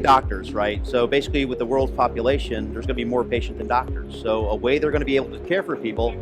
doctors, right? So basically with the world's population, there's going to be more patients than doctors. So a way they're going to be able to care for people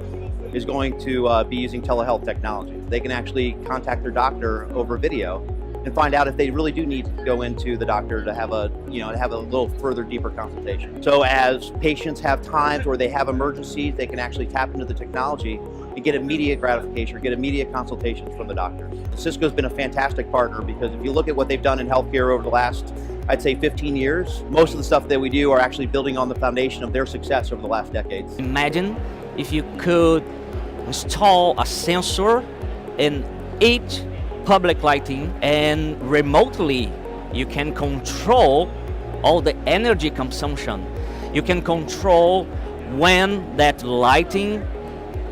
is going to be using telehealth technology. They can actually contact their doctor over video and find out if they really do need to go into the doctor to have a little further deeper consultation. So as patients have times where they have emergencies, they can actually tap into the technology and get immediate gratification or get immediate consultations from the doctors. Cisco's been a fantastic partner because if you look at what they've done in healthcare over the last, I'd say 15 years, most of the stuff that we do are actually building on the foundation of their success over the last decades. Imagine if you could install a sensor in each public lighting, and remotely you can control all the energy consumption. You can control when that lighting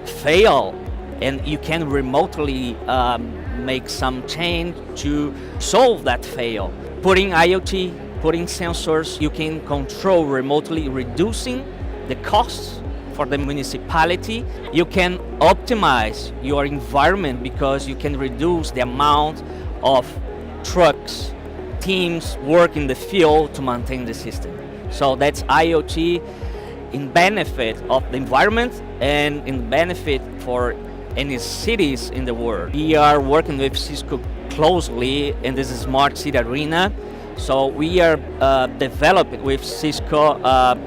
fail, and you can remotely make some change to solve that fail. Putting IoT, putting sensors, you can control remotely, reducing the costs for the municipality. You can optimize your environment because you can reduce the amount of trucks, teams work in the field to maintain the system. So that's IoT in benefit of the environment and in benefit for any cities in the world. We are working with Cisco closely in this smart city arena. So we are developing with Cisco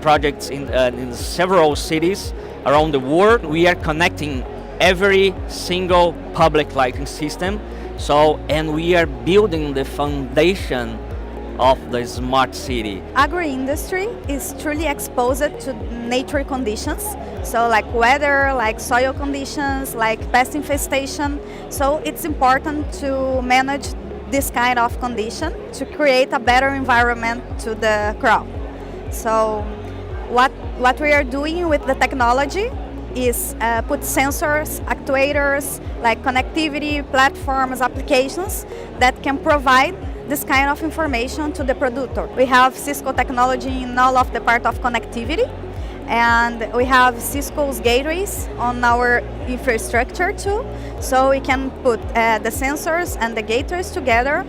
projects in several cities around the world. We are connecting every single public lighting system. And we are building the foundation of the smart city. Agri-industry is truly exposed to nature conditions, so like weather, like soil conditions, like pest infestation. So it's important to manage this kind of condition to create a better environment to the crop. So what we are doing with the technology is put sensors, actuators, like connectivity, platforms, applications that can provide this kind of information to the producer. We have Cisco technology in all of the part of connectivity, and we have Cisco's gateways on our infrastructure too, so we can put the sensors and the gateways together,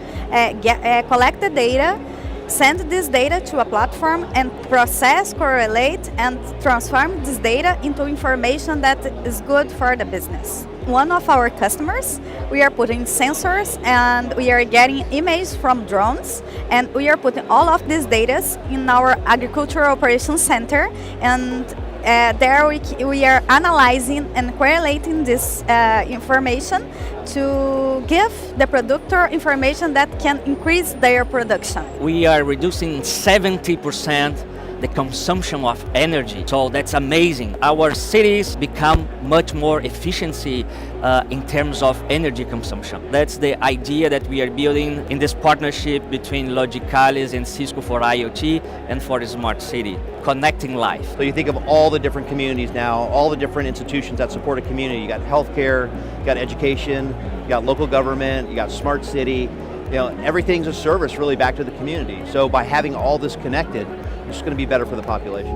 collect the data, send this data to a platform and process, correlate, and transform this data into information that is good for the business. One of our customers, we are putting sensors and we are getting images from drones, and we are putting all of these data in our agricultural operations center, and there we are analyzing and correlating this information to give the producer information that can increase their production. We are reducing 70% the consumption of energy, so that's amazing. Our cities become much more efficiency in terms of energy consumption. That's the idea that we are building in this partnership between Logicalis and Cisco for IoT and for the smart city, connecting life. So you think of all the different communities now, all the different institutions that support a community. You got healthcare, you got education, you got local government, you got smart city. Everything's a service really back to the community. So by having all this connected, it's going to be better for the population.